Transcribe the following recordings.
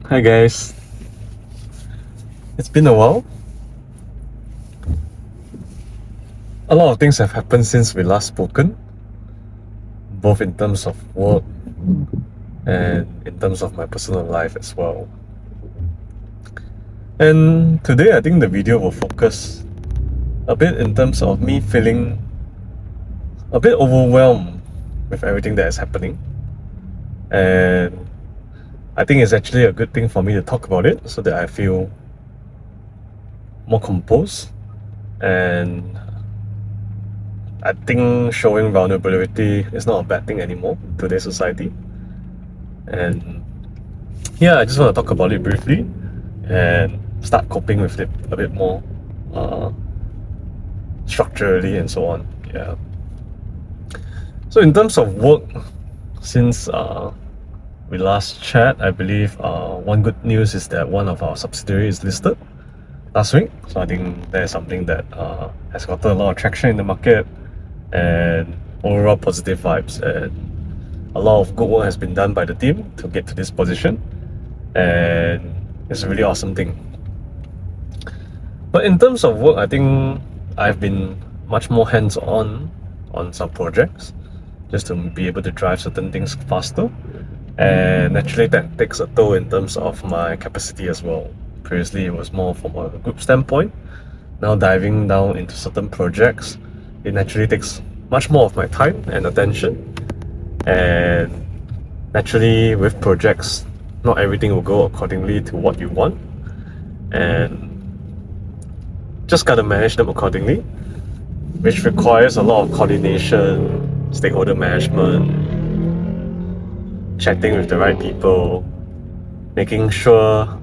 Hi guys, it's been a while. A lot of things have happened since we last spoken, both in terms of work and in terms of my personal life as well. And today I think the video will focus a bit in terms of me feeling a bit overwhelmed with everything that is happening. And I think it's actually a good thing for me to talk about it so that I feel more composed. And I think showing vulnerability is not a bad thing anymore in today's society. And yeah, I just want to talk about it briefly and start coping with it a bit more uh, structurally and so on. Yeah. So in terms of work, since we last chat, I believe one good news is that one of our subsidiaries is listed last week. So I think that is something that has gotten a lot of traction in the market and overall positive vibes. And a lot of good work has been done by the team to get to this position. And it's a really awesome thing. But in terms of work, I think I've been much more hands-on on some projects just to be able to drive certain things faster. And naturally that takes a toll in terms of my capacity as well. Previously it was more from a group standpoint. Now diving down into certain projects, it naturally takes much more of my time and attention. And naturally with projects, not everything will go accordingly to what you want. And just gotta manage them accordingly, which requires a lot of coordination, stakeholder management, chatting with the right people, making sure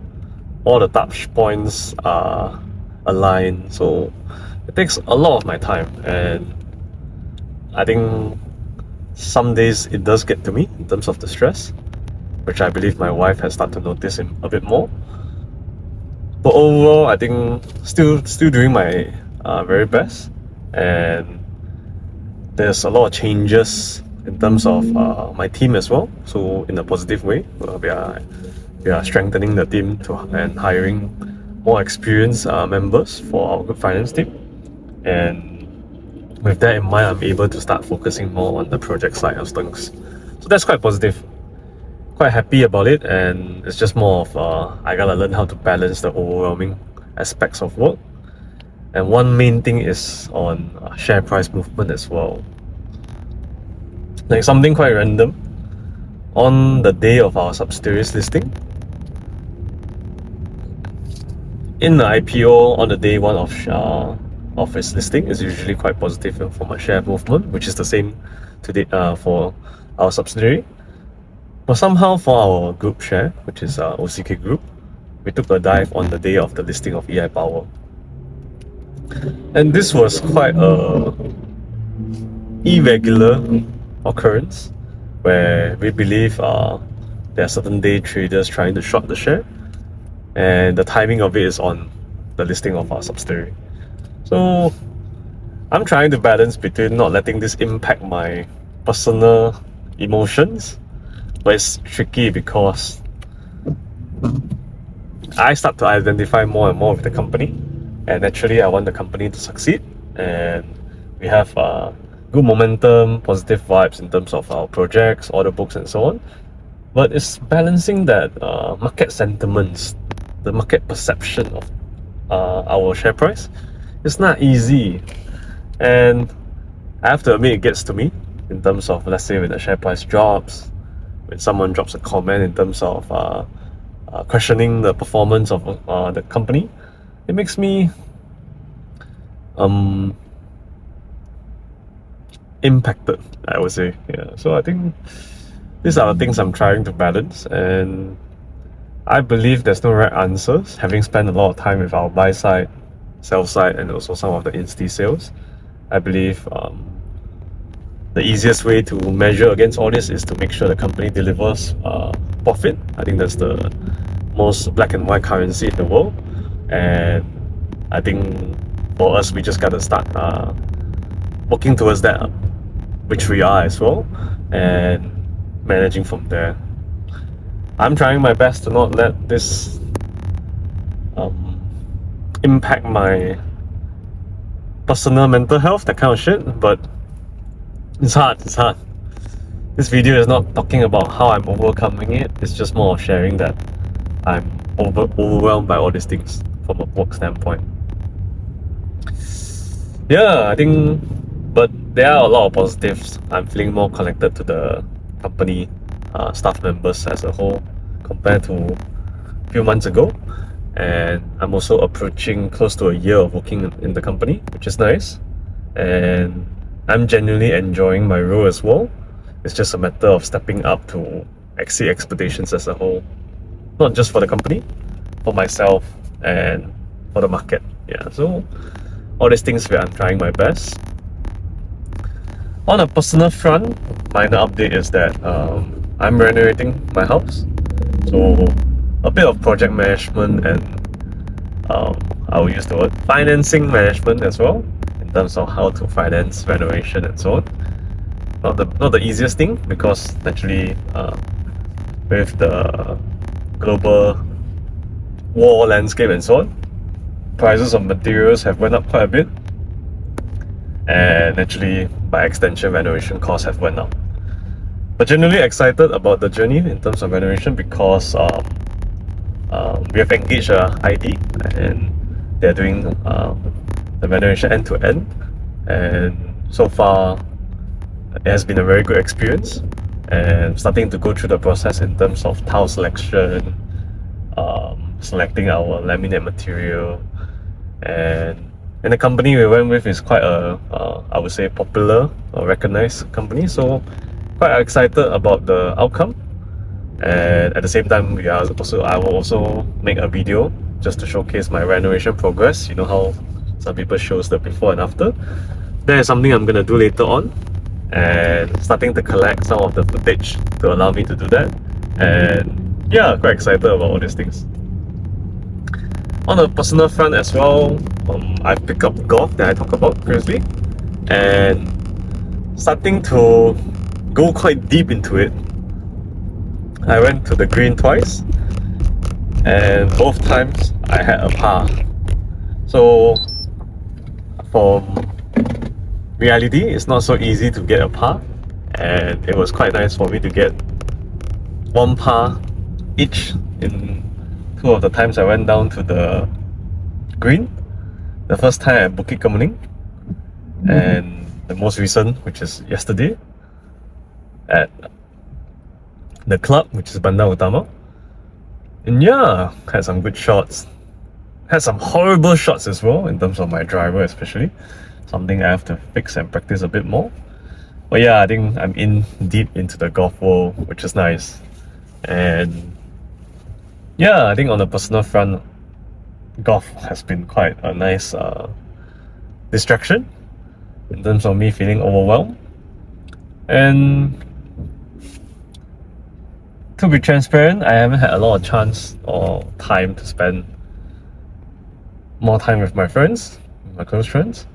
all the touch points are aligned. So it takes a lot of my time, and I think some days it does get to me in terms of the stress, which I believe my wife has started to notice a bit more. But overall, I think still doing my very best, and there's a lot of changes in terms of my team as well. So in a positive way, we are strengthening the team and hiring more experienced members for our group finance team. And with that in mind, I'm able to start focusing more on the project side of things. So that's quite positive. Quite happy about it, and it's just more of I gotta learn how to balance the overwhelming aspects of work. And one main thing is on share price movement as well. Like something quite random. On the day of our subsidiaries listing, in the IPO on the day one of its listing is usually quite positive for my share movement, which is the same today for our subsidiary. But somehow for our group share, which is OCK Group, we took a dive on the day of the listing of EI Power. And this was quite a irregular occurrence where we believe there are certain day traders trying to short the share, and the timing of it is on the listing of our subsidiary. So I'm trying to balance between not letting this impact my personal emotions, but it's tricky because I start to identify more and more with the company, and naturally I want the company to succeed, and we have good momentum, positive vibes in terms of our projects, order books and so on. But it's balancing that market sentiments, the market perception of our share price. It's not easy, and I have to admit it gets to me in terms of, let's say when the share price drops, when someone drops a comment in terms of questioning the performance of the company, it makes me impacted, I would say. Yeah. So I think these are the things I'm trying to balance, and I believe there's no right answers. Having spent a lot of time with our buy side, sell side, and also some of the insti sales, I believe the easiest way to measure against all this is to make sure the company delivers profit. I think that's the most black and white currency in the world, and I think for us we just gotta start working towards that, which we are as well, and managing from there. I'm trying my best to not let this impact my personal mental health, that kind of shit. But it's hard. It's hard. This video is not talking about how I'm overcoming it. It's just more of sharing that I'm overwhelmed by all these things from a work standpoint. Yeah, I think, but there are a lot of positives. I'm feeling more connected to the company, staff members as a whole compared to a few months ago. And I'm also approaching close to a year of working in the company, which is nice. And I'm genuinely enjoying my role as well. It's just a matter of stepping up to exceed expectations as a whole, not just for the company, for myself and for the market. Yeah, so all these things where I'm trying my best. On a personal front, minor update is that I'm renovating my house, so a bit of project management and I will use the word financing management as well, in terms of how to finance renovation and so on. Not the easiest thing, because naturally with the global war landscape and so on, prices of materials have went up quite a bit, and naturally by extension renovation costs have went up. But generally excited about the journey in terms of renovation, because we have engaged a ID and they're doing the renovation end to end, and so far it has been a very good experience. And starting to go through the process in terms of tile selection, selecting our laminate material, and the company we went with is quite a I would say popular or recognized company, so quite excited about the outcome. And at the same time, I will also make a video just to showcase my renovation progress. You know how some people shows the before and after. That is something I'm gonna do later on, and starting to collect some of the footage to allow me to do that. And yeah, quite excited about all these things. On a personal front as well, I've picked up golf that I talked about previously, and starting to go quite deep into it. I went to the green twice, and both times I had a par. So for reality, it's not so easy to get a par, and it was quite nice for me to get one par each in two of the times I went down to the green. The first time at Bukit Kemuning, and the most recent, which is yesterday, at the club, which is Bandar Utama. And yeah, had some good shots. Had some horrible shots as well, in terms of my driver especially. Something I have to fix and practice a bit more. But yeah, I think I'm in deep into the golf world, which is nice. And yeah, I think on the personal front, golf has been quite a nice distraction in terms of me feeling overwhelmed. And to be transparent, I haven't had a lot of chance or time to spend more time with my friends, my close friends,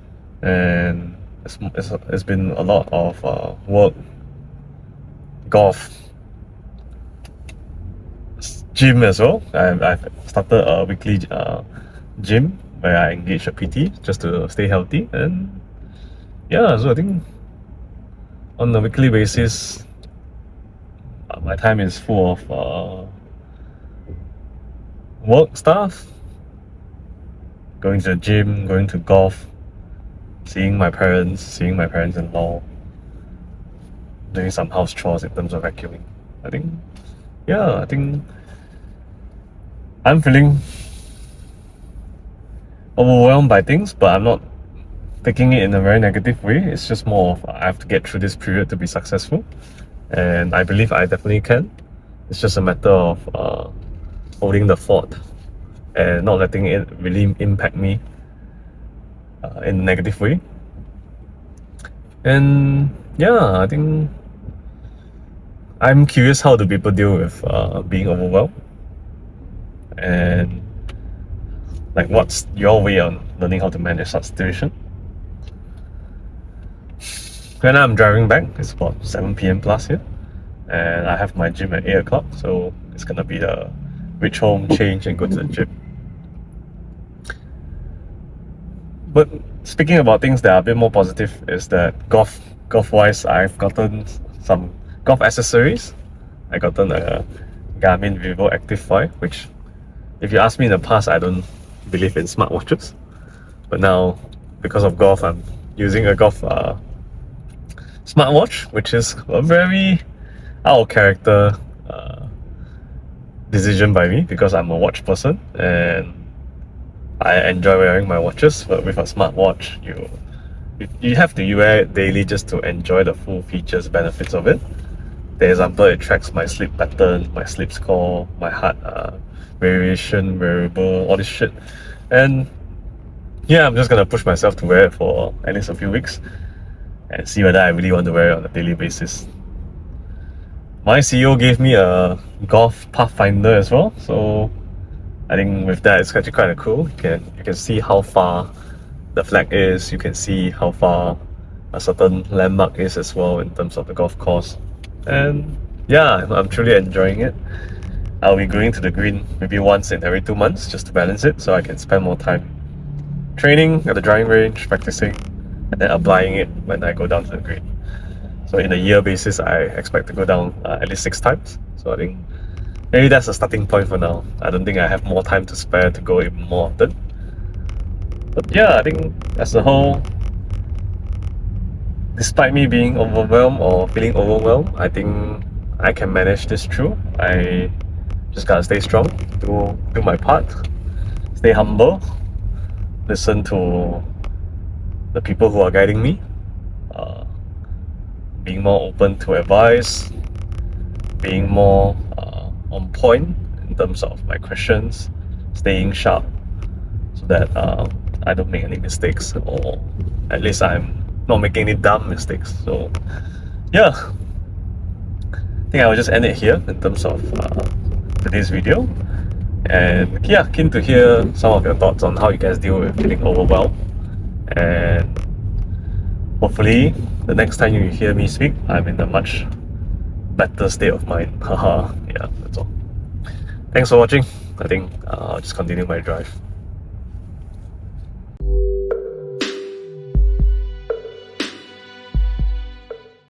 and it's been a lot of work, golf, gym as well. I've started a weekly gym where I engage a PT just to stay healthy. And yeah, so I think on a weekly basis, my time is full of work stuff, going to the gym, going to golf, seeing my parents-in-law, doing some house chores in terms of vacuuming. I think I'm feeling overwhelmed by things, but I'm not taking it in a very negative way. It's just more of I have to get through this period to be successful, and I believe I definitely can. It's just a matter of holding the fort and not letting it really impact me in a negative way. And yeah, I think I'm curious how do people deal with being overwhelmed, and like what's your way on learning how to manage that situation. Right now I'm driving back. It's about 7 p.m. plus here, and I have my gym at 8 o'clock, so It's gonna be the reach home, change, and go to the gym. But speaking about things that are a bit more positive is that golf wise, I've gotten some golf accessories. I gotten a Garmin Vivo Active 5, which if you ask me in the past, I don't believe in smartwatches. But now, because of golf, I'm using a golf smartwatch, which is a very out of character decision by me because I'm a watch person and I enjoy wearing my watches. But with a smartwatch, you have to wear it daily just to enjoy the full features, benefits of it. For example, it tracks my sleep pattern, my sleep score, my heart variation, variable, all this shit. And yeah, I'm just gonna push myself to wear it for at least a few weeks and see whether I really want to wear it on a daily basis. My CEO gave me a golf pathfinder as well, so I think with that it's actually kind of cool. You can see how far the flag is, you can see how far a certain landmark is as well in terms of the golf course. And yeah, I'm truly enjoying it. I'll be going to the green maybe once in every 2 months just to balance it so I can spend more time training at the driving range, practicing, and then applying it when I go down to the green. So in a year basis, I expect to go down at least 6 times. So I think maybe that's a starting point for now. I don't think I have more time to spare to go even more often. But yeah, I think as a whole, despite me being overwhelmed or feeling overwhelmed, I think I can manage this through. I just gotta stay strong, do my part, stay humble, listen to the people who are guiding me, being more open to advice, being more on point in terms of my questions, staying sharp so that I don't make any mistakes, or at least I'm not making any dumb mistakes. So yeah, I think I will just end it here in terms of today's video. And yeah, keen to hear some of your thoughts on how you guys deal with feeling overwhelmed. And hopefully, the next time you hear me speak, I'm in a much better state of mind. Haha, yeah, that's all. Thanks for watching. I think I'll just continue my drive.